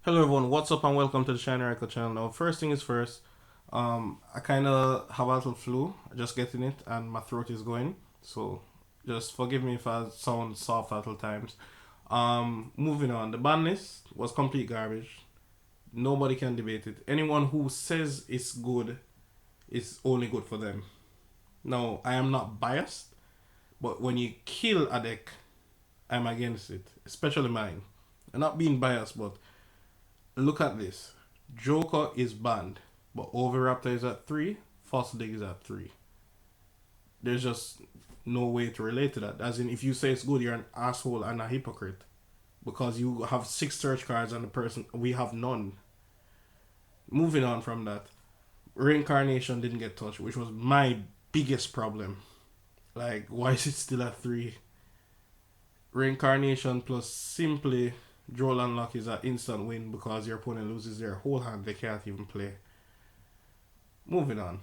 Hello everyone, what's up and welcome to the Shiny Record channel. Now, first thing is first, I kind of have a little flu, just getting it, and my throat is going, so just forgive me if I sound soft at all times. Moving on, the ban list was complete garbage. Nobody can debate it. Anyone who says it's good, it's only good for them. Now, I am not biased, but when you kill a deck, I'm against it, especially mine. I'm not being biased, but look at this. Joker is banned, but Overraptor is at 3, Fossil Dig is at 3. There's just no way to relate to that. As in, if you say it's good, you're an asshole and a hypocrite. Because you have 6 search cards and the person, we have none. Moving on from that, Reincarnation didn't get touched, which was my biggest problem. Like, why is it still at 3? Reincarnation plus simply Draw Unlock is an instant win because your opponent loses their whole hand, they can't even play. Moving on.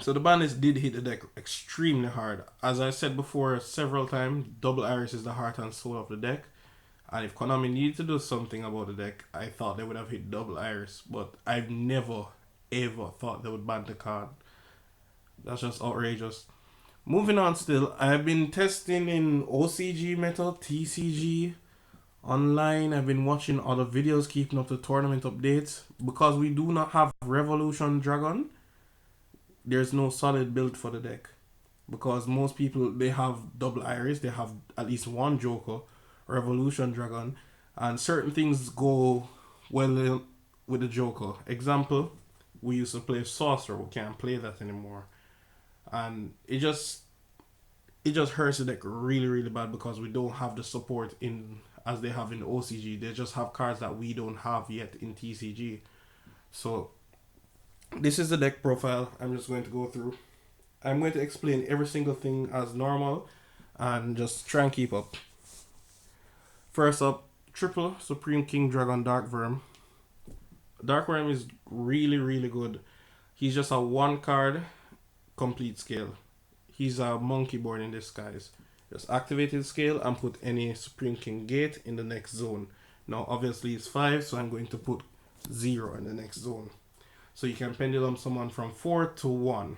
So the bandits did hit the deck extremely hard. As I said before several times, Double Iris is the heart and soul of the deck. And if Konami needed to do something about the deck, I thought they would have hit Double Iris. But I've never, ever thought they would ban the card. That's just outrageous. Moving on still, I've been testing in OCG meta, TCG, online. I've been watching other videos, keeping up to tournament updates. Because we do not have Revolution Dragon, there's no solid build for the deck. Because most people, they have Double Iris, they have at least one Joker, Revolution Dragon, and certain things go well with the Joker. Example, we used to play Sorcerer, we can't play that anymore. And it just hurts the deck really, really bad because we don't have the support in as they have in the OCG. They just have cards that we don't have yet in TCG. So this is the deck profile I'm just going to go through. I'm going to explain every single thing as normal and just try and keep up. First up, triple Supreme King Dragon Darkwurm. Darkwurm is really, really good. He's just a 1 card complete scale. He's a monkey born in disguise. Just activate his scale and put any Supreme King gate in the next zone. Now obviously it's 5, so I'm going to put 0 in the next zone. So you can pendulum someone from 4 to 1.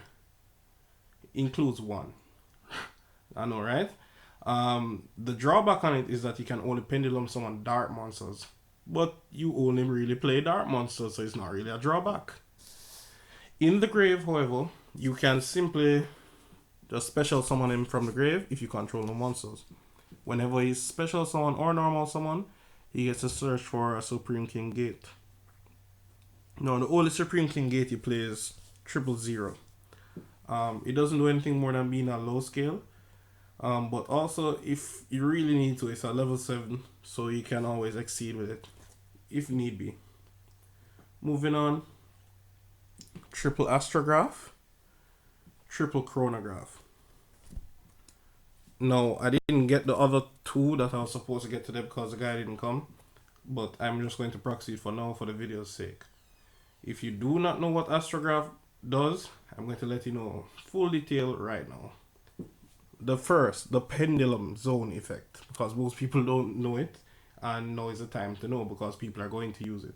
Includes 1. I know, right? The drawback on it is that you can only pendulum summon dark monsters. But you only really play dark monsters, so it's not really a drawback. In the grave, however, you can simply just special summon him from the grave if you control no monsters. Whenever he's special summon or normal summon, he gets to search for a Supreme King Gate. Now, the only Supreme King Gate he plays is 000. It doesn't do anything more than being a low scale. But also, if you really need to, it's a level 7, so you can always exceed with it, if need be. Moving on, triple Astrograph, triple Chronograph. No, I didn't get the other 2 that I was supposed to get today because the guy didn't come. But I'm just going to proxy it for now for the video's sake. If you do not know what Astrograph does, I'm going to let you know full detail right now. The first, the pendulum zone effect, because most people don't know it, and now is the time to know because people are going to use it.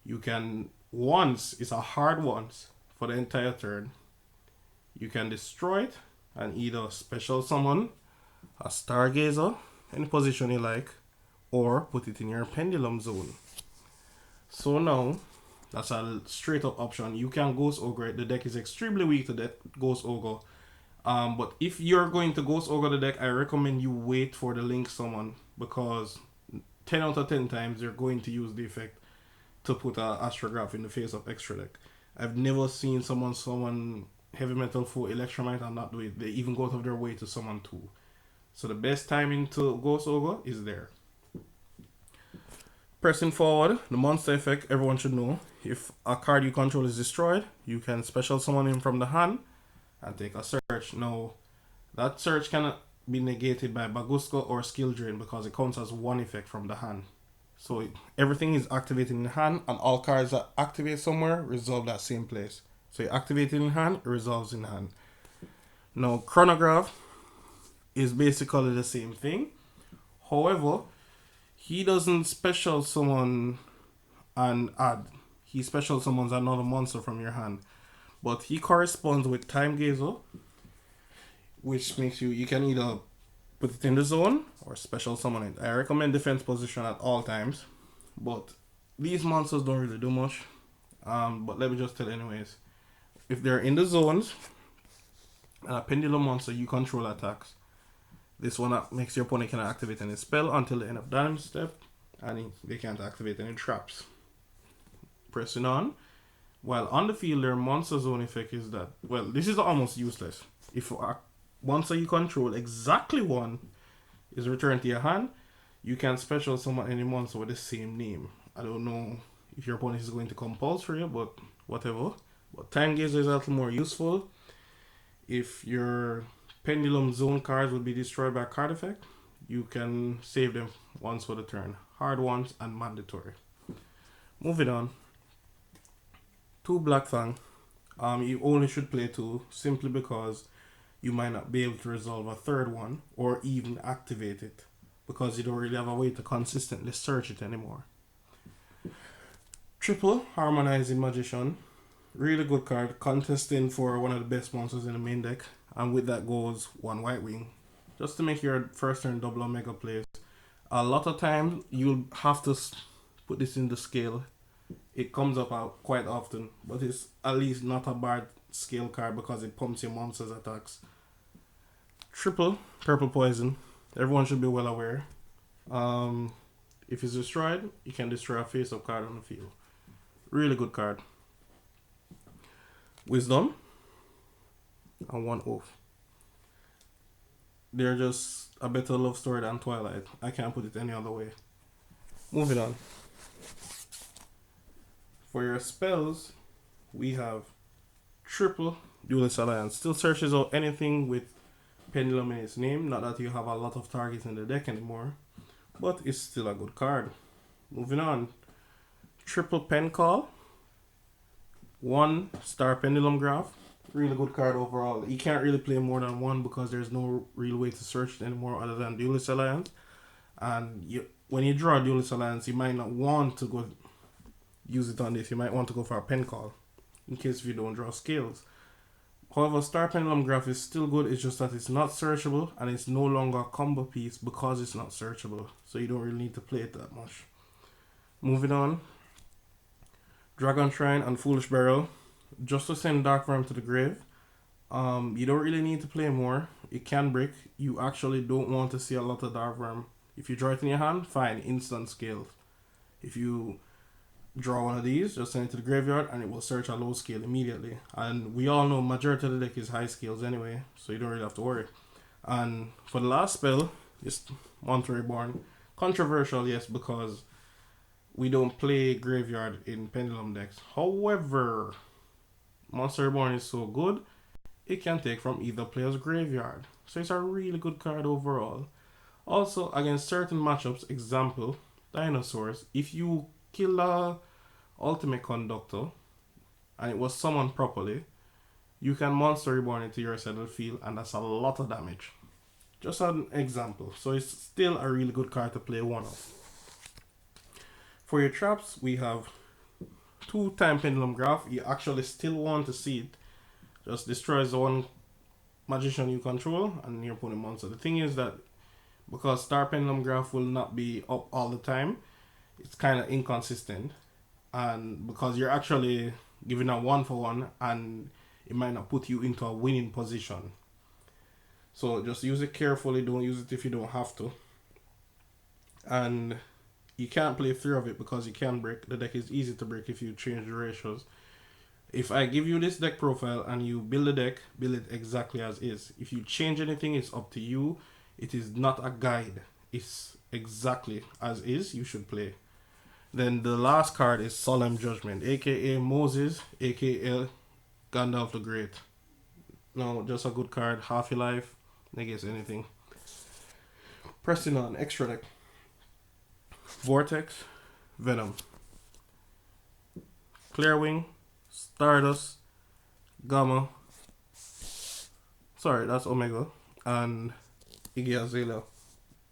You can once, it's a hard once for the entire turn, you can destroy it and either special summon a Stargazer, any position you like, or put it in your pendulum zone. So now, that's a straight up option. You can Ghost Ogre it. The deck is extremely weak to that Ghost Ogre. But if you're going to Ghost Ogre the deck, I recommend you wait for the Link Summon because 10 out of 10 times you're going to use the effect to put an Astrograph in the face of extra deck. I've never seen someone summon Heavy Metal for Electromite and not do it. They even go out of their way to summon 2. So the best timing to Ghost Ogre is there. Pressing forward, the monster effect, everyone should know. If a card you control is destroyed, you can special summon him from the hand and take a search. Now, that search cannot be negated by Bagooska or Skill Drain because it counts as 1 effect from the hand. So everything is activated in the hand, and all cards that activate somewhere resolve that same place. So you activate it in hand, it resolves in hand. Now, Chronograph is basically the same thing. However, He doesn't special summon and add. He special summons another monster from your hand. But he corresponds with Timegazer, which makes you can either put it in the zone or special summon it. I recommend defense position at all times, but these monsters don't really do much. But let me just tell you anyways. If they're in the zones and a pendulum monster you control attacks, this one makes your opponent cannot activate any spell until the end of damage step, and they can't activate any traps. Pressing on. While on the field, their monster zone effect is that, well, this is almost useless. If a monster you control, exactly one, is returned to your hand, you can special summon any monster with the same name. I don't know if your opponent is going to compulsory, but whatever. But Timegazer is a little more useful. If your pendulum zone cards will be destroyed by a card effect, you can save them once for the turn. Hard ones and mandatory. Moving on. 2 Black Fang. You only should play 2 simply because you might not be able to resolve a third one or even activate it because you don't really have a way to consistently search it anymore. Triple Harmonizing Magician. Really good card, contesting for one of the best monsters in the main deck, and with that goes 1 White Wing. Just to make your first turn double Omega plays. A lot of times you'll have to put this in the scale. It comes up out quite often, but it's at least not a bad scale card because it pumps your monster's attacks. Triple Purple Poison. Everyone should be well aware. If it's destroyed, you can destroy a face-up card on the field. Really good card. Wisdom and 1 Oath. They're just a better love story than Twilight. I can't put it any other way. Moving on. For your spells, we have triple Duelist Alliance. Still searches out anything with Pendulum in its name. Not that you have a lot of targets in the deck anymore, but it's still a good card. Moving on. Triple Pen Call. 1 Star Pendulumgraph. Really good card overall. You can't really play more than 1 because there's no real way to search it anymore other than Duelist Alliance. And when you draw a Duelist Alliance, you might not want to go use it on this. You might want to go for a Pen Call in case if you don't draw scales. However, Star Pendulumgraph is still good. It's just that it's not searchable and it's no longer a combo piece because it's not searchable. So you don't really need to play it that much. Moving on. Dragon Shrine and Foolish Barrel. Just to send Darkwurm to the grave. You don't really need to play more. It can break. You actually don't want to see a lot of Darkwurm. If you draw it in your hand, fine, instant scale. If you draw one of these, just send it to the graveyard and it will search a low scale immediately. And we all know majority of the deck is high scales anyway, so you don't really have to worry. And for the last spell, it's Monster Reborn. Controversial, yes, because we don't play graveyard in Pendulum decks. However, Monster Reborn is so good, it can take from either player's graveyard. So it's a really good card overall. Also, against certain matchups, example, Dinosaurs, if you kill a Ultimate Conductor and it was summoned properly, you can Monster Reborn into your side of the field and that's a lot of damage. Just an example. So it's still a really good card to play 1 of. For your traps, we have 2 Time Pendulumgraph. You actually still want to see it. Just destroys the 1 magician you control and your opponent monster. The thing is that because Star Pendulumgraph will not be up all the time, it's kind of inconsistent. And because you're actually giving a 1-for-1 and it might not put you into a winning position. So just use it carefully. Don't use it if you don't have to. And you can't play 3 of it because you can break. The deck is easy to break if you change the ratios. If I give you this deck profile and you build the deck, build it exactly as is. If you change anything, it's up to you. It is not a guide. It's exactly as is. You should play. Then the last card is Solemn Judgment, aka Moses, aka Gandalf the Great. No, just a good card. Half your life, negates anything. Pressing on, extra deck. Vortex, Venom, Clearwing, Stardust, Gamma. Sorry, that's Omega. And Iggy Azalea.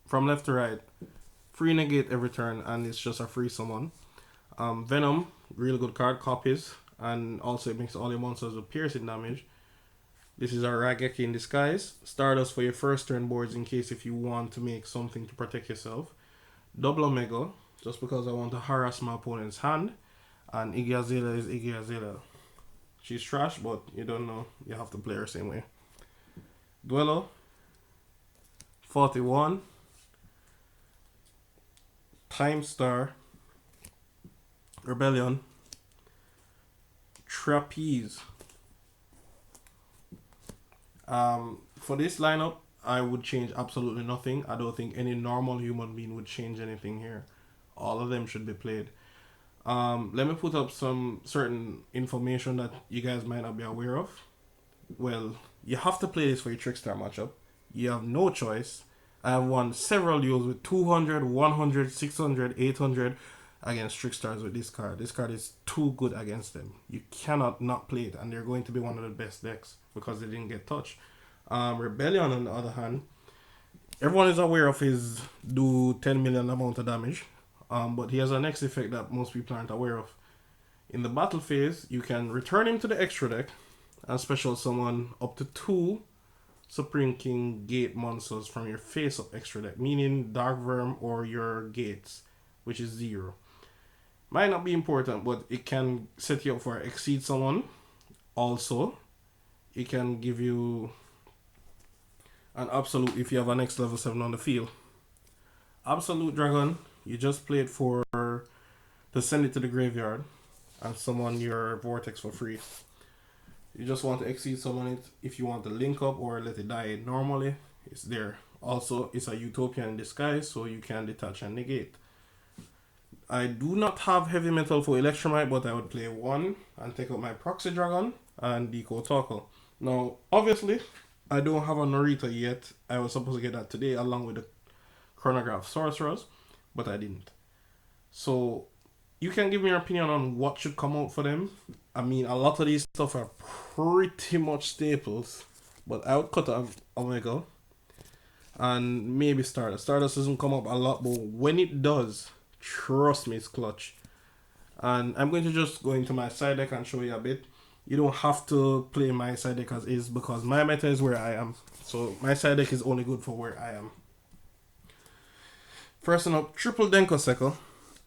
From left to right, free negate every turn, and it's just a free summon. Venom, really good card, copies, and also it makes all your monsters with piercing damage. This is our Raigeki in disguise. Stardust for your first turn boards in case if you want to make something to protect yourself. Double Omega, just because I want to harass my opponent's hand. And Iggy Azalea is Iggy Azalea. She's trash, but you don't know. You have to play her same way. Duello, 41. Timestar, Rebellion, Trapeze. For this lineup, I would change absolutely nothing. I don't think any normal human being would change anything here. All of them should be played. Let me put up some certain information that you guys might not be aware of. Well, you have to play this for your Trickstar matchup. You have no choice. I have won several duels with 200, 100, 600, 800 against Trickstars with this card. This card is too good against them. You cannot not play it, and they're going to be one of the best decks because they didn't get touched. Rebellion, on the other hand, everyone is aware of his do 10 million amount of damage, but he has a next effect that most people aren't aware of. In the battle phase, you can return him to the extra deck and special summon up to 2 Supreme King Gate monsters from your face-up extra deck, meaning Darkwurm or your Gates, which is 0. Might not be important, but it can set you up for Exceed Summon. Also, it can give you an Absolute if you have a next level 7 on the field. Absolute Dragon, you just play it for to send it to the graveyard and summon your Vortex for free. You just want to Exceed Summon it. If you want to link up or let it die normally, it's there. Also, it's a Utopian in disguise, so you can detach and negate. I do not have Heavy Metal for Electromite, but I would play 1 and take out my Proxy Dragon and Deco Tackle. Now, obviously, I don't have a Norita yet. I was supposed to get that today along with the Chronograph Sorcerers, but I didn't. So, you can give me your opinion on what should come out for them. I mean, a lot of these stuff are pretty much staples, but I would cut off Omega and maybe Stardust. Stardust doesn't come up a lot, but when it does, trust me, it's clutch. And I'm going to just go into my side deck and show you a bit. You don't have to play my side deck as is because my meta is where I am. So my side deck is only good for where I am. First one up, triple Denko.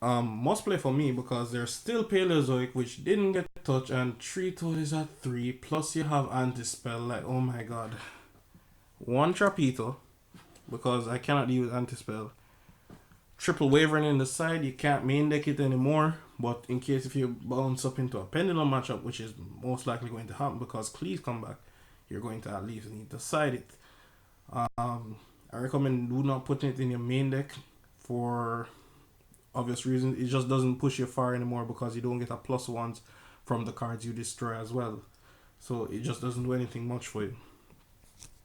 Must play for me because there's still Paleozoic, which didn't get touched, and 3-2 is at 3. Plus you have Anti-Spell, like oh my god. 1 Trapito, because I cannot deal with Anti-Spell. Triple Wavering in the side, you can't main deck it anymore, but in case if you bounce up into a Pendulum matchup, which is most likely going to happen because Cleese come back, you're going to at least need to side it. I recommend do not putting it in your main deck for obvious reasons. It just doesn't push you far anymore because you don't get a +1s from the cards you destroy as well. So it just doesn't do anything much for you.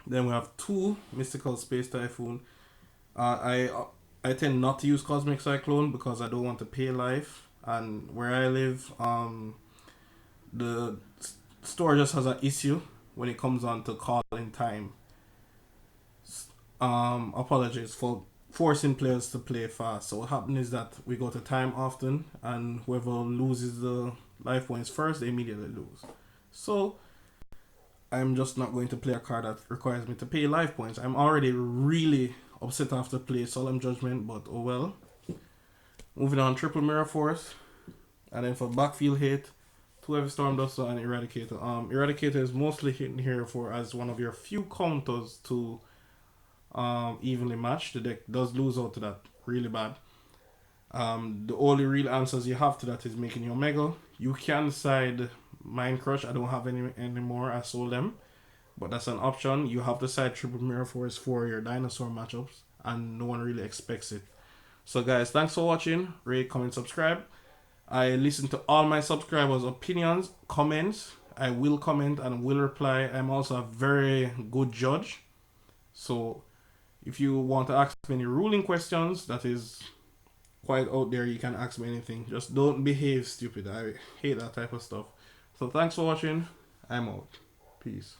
Then we have 2 Mystical Space Typhoon. I tend not to use Cosmic Cyclone because I don't want to pay life, and where I live, the store just has an issue when it comes on to calling time. Apologies for forcing players to play fast. So what happens is that we go to time often, and whoever loses the life points first, they immediately lose. So I'm just not going to play a card that requires me to pay life points. I'm already really upset after play Solemn Judgment, but oh well. Moving on, triple Mirror Force, and then for backfield hate, 2 Heavy Storm Duster and Eradicator. Eradicator is mostly hitting here for as one of your few counters to evenly match. The deck does lose out to that really bad. The only real answers you have to that is making your Omega. You can side Mind Crush. I don't have any anymore. I sold them. But that's an option. You have to side triple Mirror Force for your dinosaur matchups, and no one really expects it. So guys, thanks for watching. Rate, comment, subscribe. I listen to all my subscribers' opinions, comments. I will comment and will reply. I'm also a very good judge. So if you want to ask me any ruling questions, that is quite out there. You can ask me anything. Just don't behave stupid. I hate that type of stuff. So thanks for watching. I'm out. Peace.